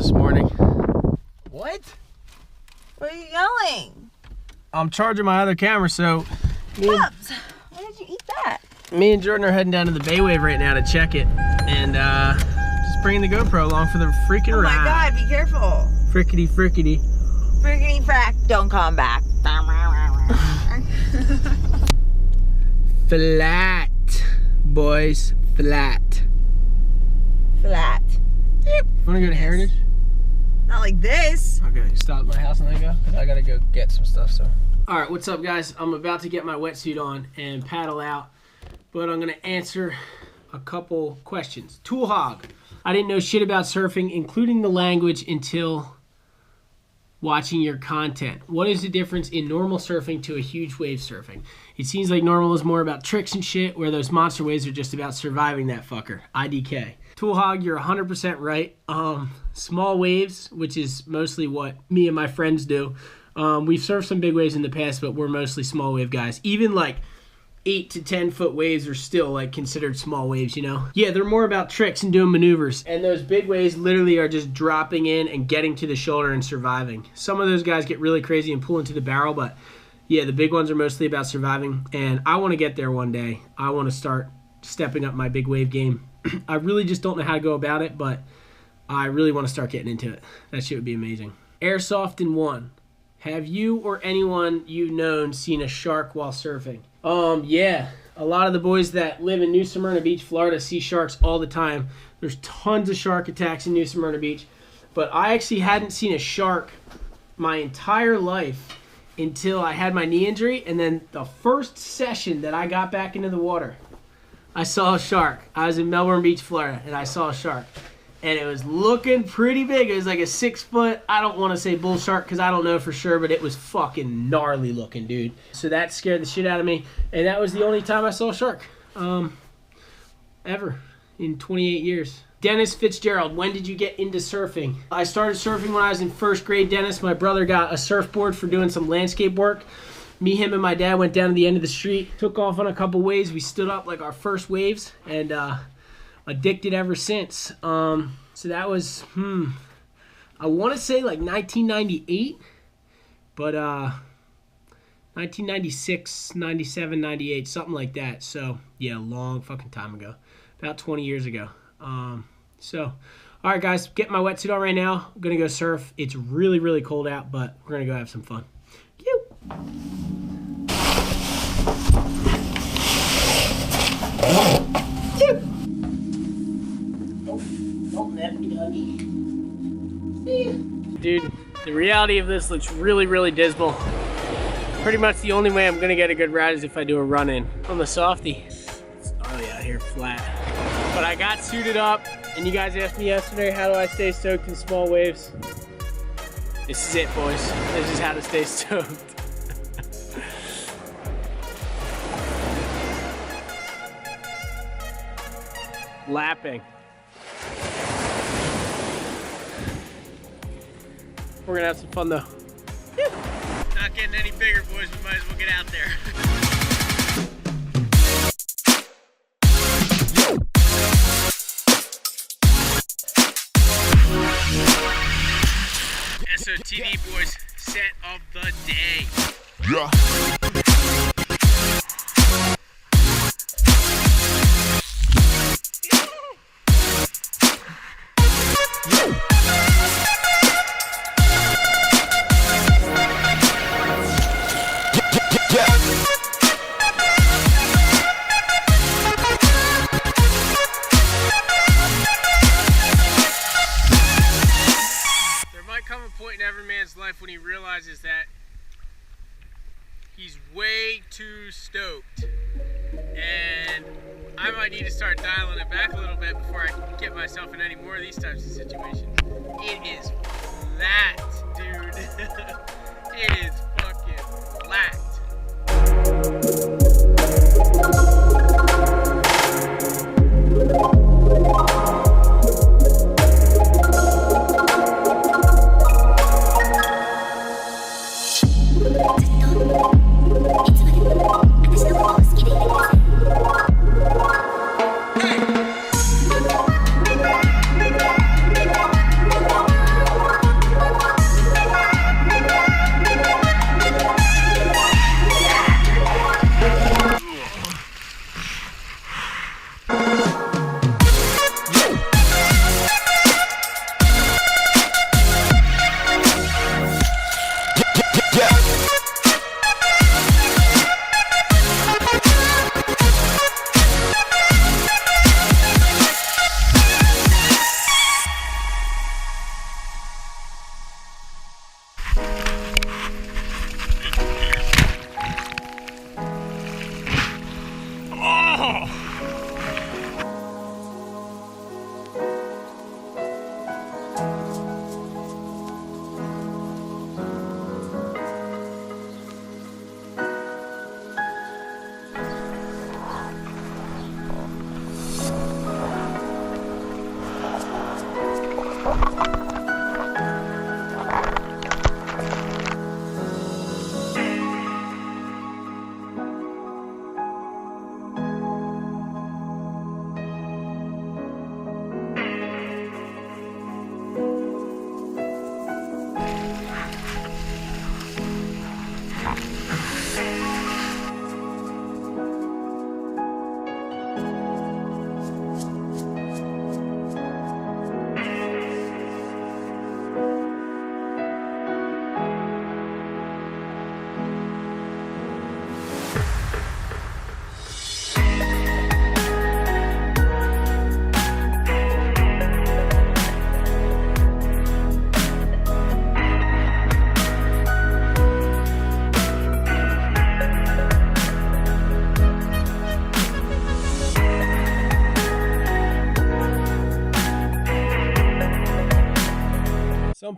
this morning. What? Where are you going? I'm charging my other camera, so Bubs, why did you eat that? me and Jordan are heading down to the Baywave right now to check it, and just bringing the GoPro along for the freaking ride. Oh my God, be careful. Frickety frickety. Friggity frack, don't come back. Flat, boys, flat. Flat. Yep. Wanna go to Heritage? Not like this. Okay, stop at my house and then go, because I gotta go get some stuff, so. All right, what's up, guys? I'm about to get my wetsuit on and paddle out, but I'm gonna answer a couple questions. Tool hog. I didn't know shit about surfing, including the language, until watching your content. What is the difference in normal surfing to a huge wave surfing? It seems like normal is more about tricks and shit, where those monster waves are just about surviving that fucker. IDK. Tool hog, you're 100% right. Small waves, which is mostly what me and my friends do. We've surfed some big waves in the past, but we're mostly small wave guys. Even like 8 to 10 foot waves are still like considered small waves, you know? Yeah, they're more about tricks and doing maneuvers. And those big waves literally are just dropping in and getting to the shoulder and surviving. Some of those guys get really crazy and pull into the barrel, but yeah, the big ones are mostly about surviving. And I want to get there one day. I want to start stepping up my big wave game. I really just don't know how to go about it, but I really want to start getting into it. That shit would be amazing. Airsoft in one. Have you or anyone you've known seen a shark while surfing? Yeah. A lot of the boys that live in New Smyrna Beach, Florida, see sharks all the time. There's tons of shark attacks in New Smyrna Beach. But I actually hadn't seen a shark my entire life until I had my knee injury. And then the first session that I got back into the water, I saw a shark. I was in Melbourne Beach, Florida, and I saw a shark. And it was looking pretty big. It was like a 6 foot, I don't want to say bull shark because I don't know for sure, but it was fucking gnarly looking, dude. So that scared the shit out of me. And that was the only time I saw a shark. Ever. In 28 years. Dennis Fitzgerald, when did you get into surfing? I started surfing when I was in first grade, Dennis. My brother got a surfboard for doing some landscape work. Me, him, and my dad went down to the end of the street, took off on a couple waves. We stood up like our first waves, and addicted ever since. So that was, I want to say like 1998, but 1996, 97, 98, something like that. So yeah, a long fucking time ago, about 20 years ago. So, all right, guys, get my wetsuit on right now. I'm gonna go surf. It's really, really cold out, but we're gonna go have some fun. Yo. Dude, the reality of this looks really, really dismal. Pretty much the only way I'm gonna get a good ride is if I do a run-in on the softy. It's gnarly out here, flat. But I got suited up, and you guys asked me yesterday, how do I stay stoked in small waves? This is it, boys. This is how to stay stoked. Lapping. We're gonna have some fun though. Not getting any bigger, boys. We might as well get out there. SOTD, boys. Set of the day. Yeah. Come a point in every man's life when he realizes that he's way too stoked, and I might need to start dialing it back a little bit before I can get myself in any more of these types of situations. It is flat, dude. It is fucking flat.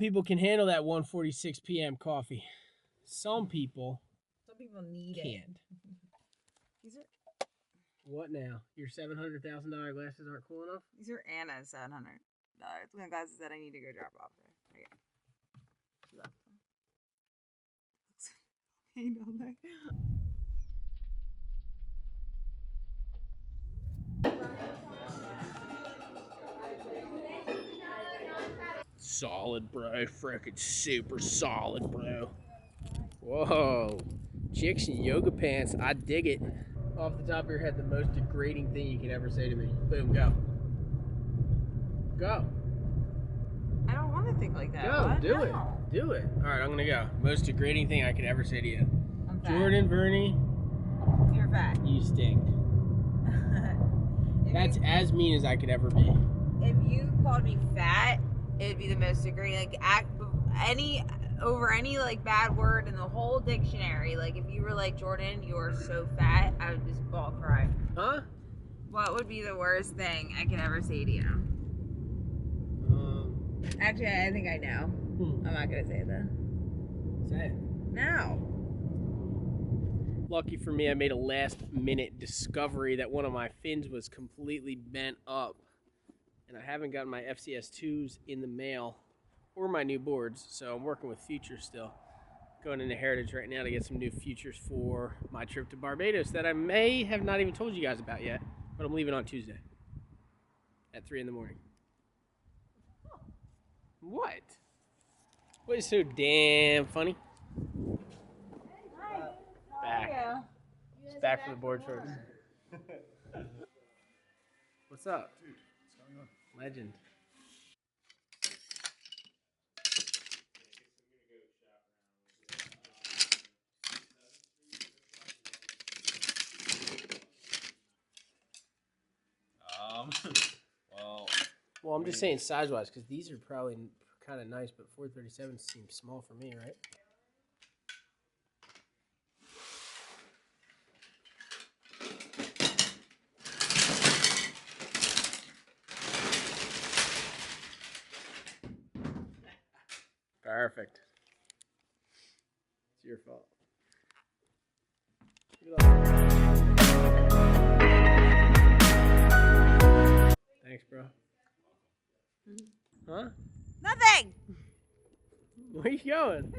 people can handle that 1:46 p.m. coffee. Some people need can't. These are What now? Your $700,000 glasses aren't cool enough? these are Anna's $700 glasses that I need to go drop off there. Okay. She left them. I know that. Solid, bro. Frickin' super solid, bro. Whoa. Chicks in yoga pants. I dig it. Off the top of your head, the most degrading thing you could ever say to me. Boom, go. Go. I don't want to think like that. Go, What? do No. it. Do it. All right, I'm going to go. Most degrading thing I could ever say to you. I'm fat. Jordan, Bernie, You're fat. you stink. That's as mean as I could ever be. If you called me fat, it'd be the most degrading. Like over any like bad word in the whole dictionary. Like if you were like, Jordan, you're so fat, I would just ball cry. Huh? What would be the worst thing I could ever say to you? Actually, I think I know. I'm not gonna say that. Say it. No. Lucky for me, I made a last-minute discovery that one of my fins was completely bent up. And I haven't gotten my FCS2s in the mail or my new boards, so I'm working with Futures still. Going into Heritage right now to get some new Futures for my trip to Barbados that I may have not even told you guys about yet, but I'm leaving on Tuesday at 3 in the morning. What? What is so damn funny? Back. It's back for the board first. What's up? Dude, what's going on? Legend. Well, I'm just saying size-wise because these are probably kind of nice, but 437 seems small for me, right? Perfect. It's your fault. Thanks, bro. Huh? Nothing. Where you going?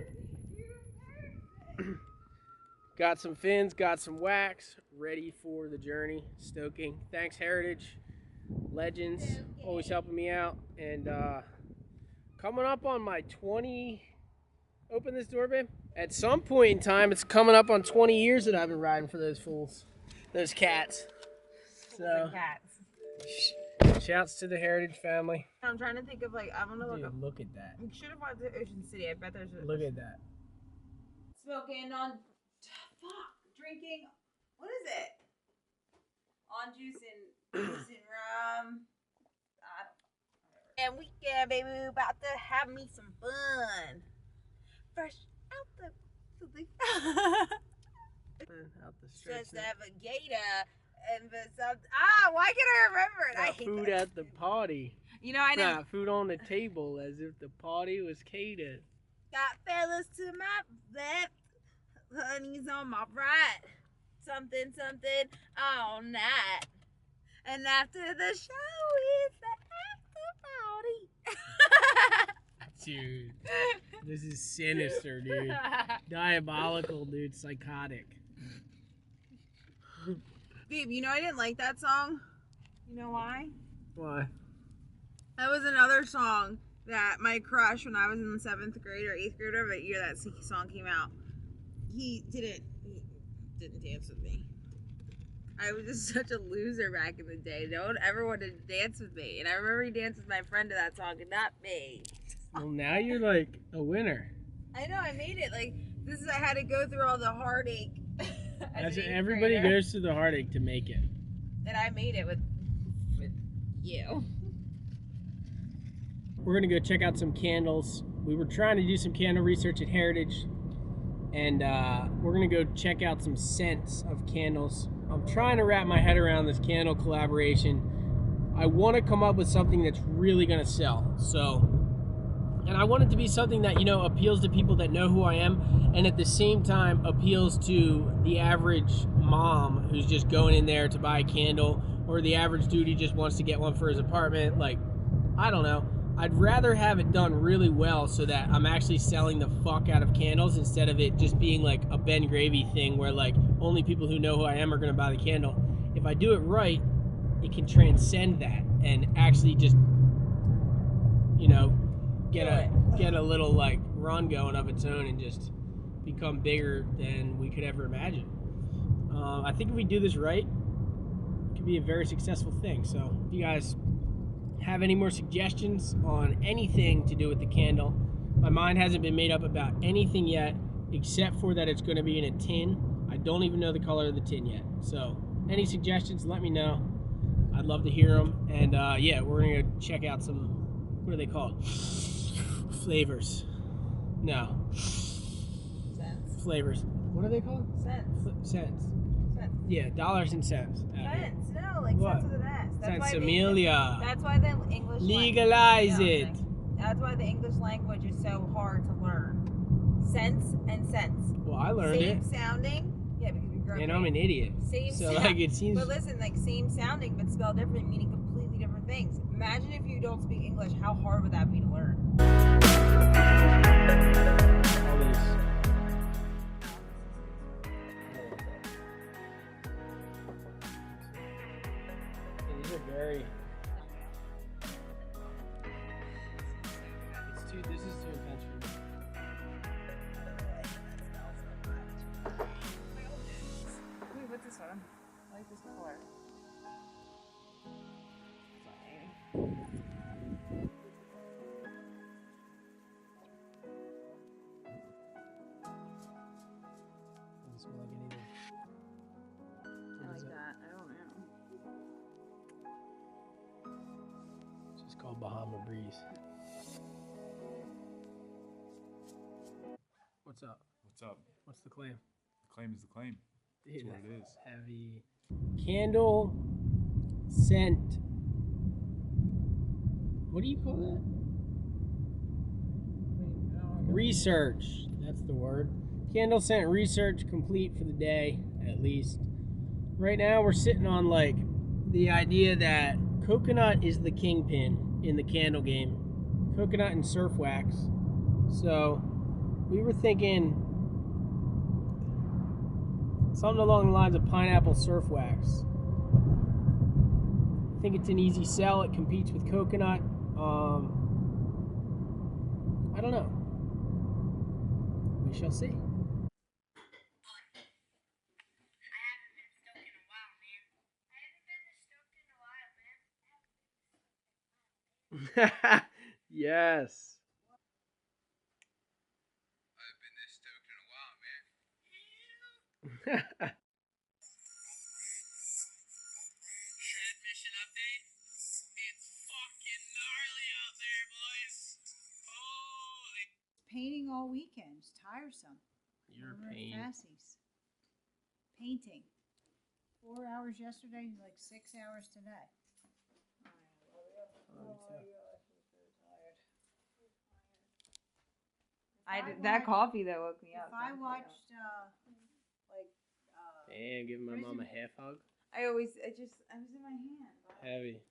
Got some fins, got some wax, ready for the journey, stoking. Thanks, Heritage, Legends, always helping me out. And coming up on my 20, open this door, babe. At some point in time, it's coming up on 20 years that I've been riding for those fools, those cats. So, Cats. shouts to the Heritage family. I'm trying to think of like, I'm gonna Dude, look at that. We should have went to Ocean City. I bet there's a Look at that. smoking on drinking. What is it? On juice and rum. And weekend, baby, we about to have me some fun. Fresh out the Out the stretch. Just navigator and the why can't I remember it? I Got hate food that. at the party. You know, I know. Got food on the table as if the party was catered. Got fellas to my left, honey's on my right. Something all night. And after the show is the after party. Dude, this is sinister, dude. Diabolical, dude. Psychotic. Babe, you know I didn't like that song? You know why? Why? That was another song that my crush, when I was in the 7th grade or 8th grade, whatever year that song came out, he didn't dance with me. I was just such a loser back in the day. No one ever wanted to dance with me. And I remember he danced with my friend to that song and not me. Well, now you're like a winner. I know, I made it. Like, I had to go through all the heartache. That's everybody goes through the heartache to make it. And I made it with you. We're gonna go check out some candles. We were trying to do some candle research at Heritage, and we're gonna go check out some scents of candles. I'm trying to wrap my head around this candle collaboration. I want to come up with something that's really gonna sell. So And I want it to be something that, you know, appeals to people that know who I am, and at the same time appeals to the average mom who's just going in there to buy a candle, or the average dude who just wants to get one for his apartment. Like, I don't know. I'd rather have it done really well so that I'm actually selling the fuck out of candles instead of it just being like a Ben Gravy thing where like only people who know who I am are going to buy the candle. If I do it right, it can transcend that and actually just, you know, get a little like run going of its own and just become bigger than we could ever imagine. I think if we do this right, it could be a very successful thing. So if you guys have any more suggestions on anything to do with the candle, my mind hasn't been made up about anything yet except for that it's going to be in a tin. I don't even know the color of the tin yet. So any suggestions, let me know. I'd love to hear them. And yeah, we're going to go check out some, what are they called? Flavors. No. Cents. Flavors. What are they called? Cents. Cents. Cents. Yeah, dollars and cents. Cents. No, like What? cents with an S. Amelia. That's why the English Legalize it. That's why the English language is so hard to learn. Cents and cents. Well, I learned same it. Sounding. Yeah, because you grew up. And I'm an idiot. Same so sound. like it seems. But listen, like same sounding but spelled different, meaning completely different things. Imagine if you don't speak English, how hard would that be to learn? All these. Yeah, these are very. This is too intense for me. Wait, what's this one? I like this color. Doesn't smell like anything. I like that. I don't know. It's just called Bahama Breeze. What's up? What's up? What's the claim? The claim is the claim. That's Dude, what it is. heavy. Candle scent. What do you call that? Research. That's the word. Candle scent research complete for the day, at least. Right now, we're sitting on like the idea that coconut is the kingpin in the candle game. Coconut and surf wax. So we were thinking something along the lines of pineapple surf wax. I think it's an easy sell. It competes with coconut. I don't know. We shall see. Yes. I've been this stoked in a while, man. Transmission update. It's fucking gnarly out there, boys. Holy. Painting all weekend. It's tiresome. You're Over at pain. Fassie's. Painting. 4 hours yesterday, like 6 hours today. That coffee though woke me up. If I watched, Damn, giving my mom a half hug. I was in my hand. Heavy.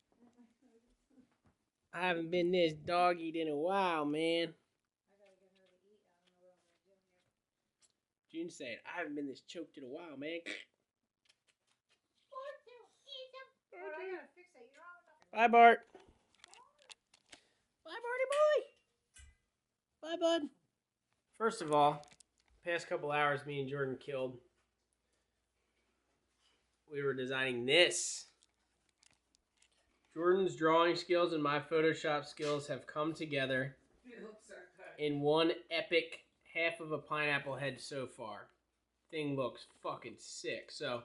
I haven't been this dog-eat in a while, man. June said, I haven't been this choked in a while, man. Bye, Bart. Bye, Barty boy. Bye, bud. First of all, past couple hours, me and Jordan killed. We were designing this. Jordan's drawing skills and my Photoshop skills have come together in one epic half of a pineapple head so far. Thing looks fucking sick. So,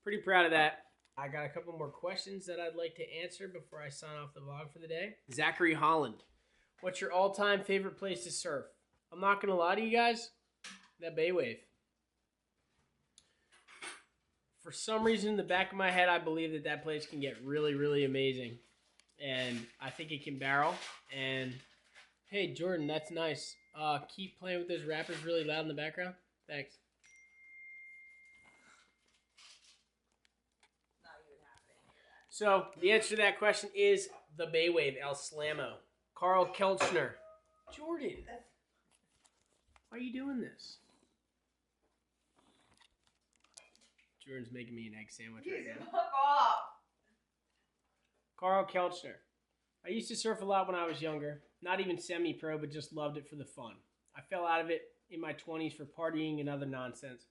pretty proud of that. I got a couple more questions that I'd like to answer before I sign off the vlog for the day. Zachary Holland, what's your all-time favorite place to surf? I'm not going to lie to you guys, that Bay Wave. For some reason in the back of my head, I believe that that place can get really, really amazing. And I think it can barrel. And Hey, Jordan, that's nice. Keep playing with those rappers really loud in the background. Thanks. So, the answer to that question is the Baywave, El Slamo. Carl Kelchner. Jordan. Why are you doing this? Jordan's making me an egg sandwich right now. Fuck off. Carl Kelchner. I used to surf a lot when I was younger. Not even semi-pro, but just loved it for the fun. I fell out of it in my 20s for partying and other nonsense.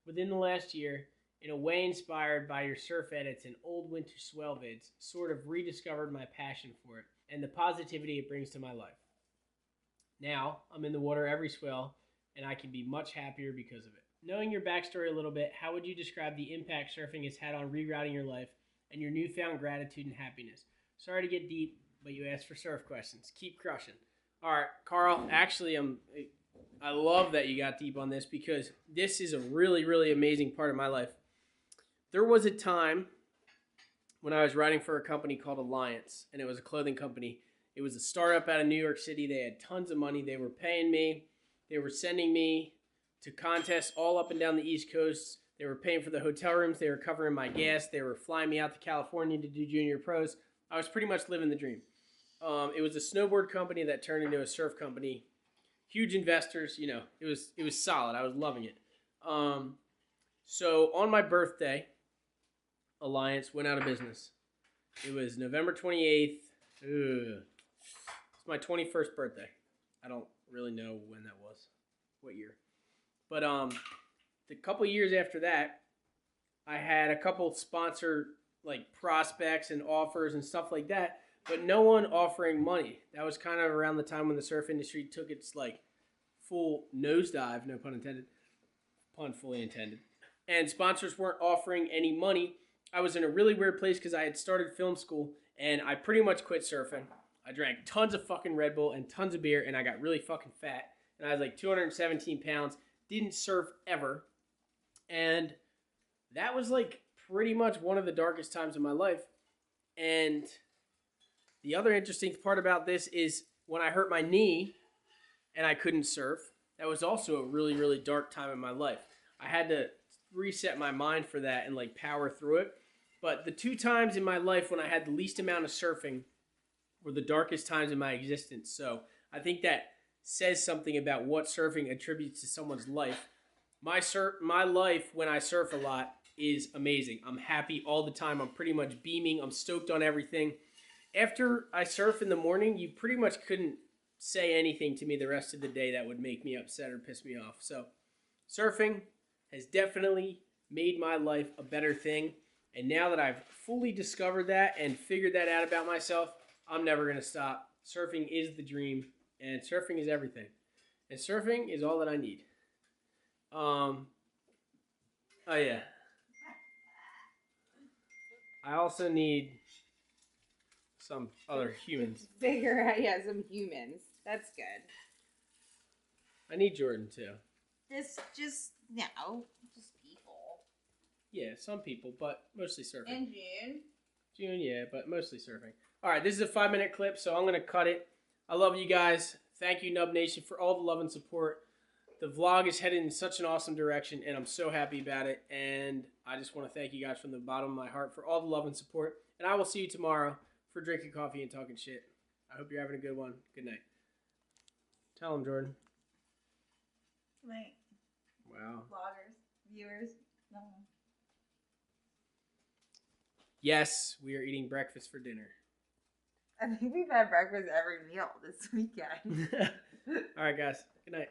Within the last year, in a way inspired by your surf edits and old winter swell vids, sort of rediscovered my passion for it and the positivity it brings to my life. Now, I'm in the water every swell, and I can be much happier because of it. Knowing your backstory a little bit, how would you describe the impact surfing has had on rerouting your life and your newfound gratitude and happiness? Sorry to get deep, but you asked for surf questions. Keep crushing. All right, Carl, actually, I love that you got deep on this because this is a really, really amazing part of my life. There was a time when I was writing for a company called Alliance, and it was a clothing company. It was a startup out of New York City. They had tons of money. They were paying me. They were sending me to contests all up and down the East Coast. They were paying for the hotel rooms. They were covering my gas. They were flying me out to California to do junior pros. I was pretty much living the dream. It was a snowboard company that turned into a surf company. Huge investors, you know, it was solid. I was loving it. So on my birthday, Alliance went out of business. It was November 28th. It's my 21st birthday. I don't really know when that was, what year. But a couple years after that, I had a couple sponsor like prospects and offers and stuff like that, but no one offering money. That was kind of around the time when the surf industry took its like full nosedive, no pun intended, pun fully intended, and sponsors weren't offering any money. I was in a really weird place because I had started film school and I pretty much quit surfing. I drank tons of fucking Red Bull and tons of beer and I got really fucking fat. And I was like 217 pounds, didn't surf ever. And that was like pretty much one of the darkest times of my life. And the other interesting part about this is when I hurt my knee and I couldn't surf, that was also a really, really dark time in my life. I had to reset my mind for that and like power through it. But the two times in my life when I had the least amount of surfing were the darkest times in my existence. So I think that says something about what surfing attributes to someone's life. My life when I surf a lot is amazing. I'm happy all the time. I'm pretty much beaming. I'm stoked on everything. After I surf in the morning, you pretty much couldn't say anything to me the rest of the day that would make me upset or piss me off. So surfing has definitely made my life a better thing. And now that I've fully discovered that and figured that out about myself, I'm never going to stop. Surfing is the dream, and surfing is everything. And surfing is all that I need. Oh, yeah. I also need some other humans. Figure out, yeah, some humans. That's good. I need Jordan, too. Just people. Yeah, some people, but mostly surfing. In June. June, yeah, but mostly surfing. All right, this is a 5-minute clip, so I'm going to cut it. I love you guys. Thank you, Nub Nation, for all the love and support. The vlog is headed in such an awesome direction, and I'm so happy about it. And I just want to thank you guys from the bottom of my heart for all the love and support. And I will see you tomorrow for drinking coffee and talking shit. I hope you're having a good one. Good night. Tell them, Jordan. Night. Wow. Vloggers, viewers. No. Yes, we are eating breakfast for dinner. I think we've had breakfast every meal this weekend. All right, guys. Good night.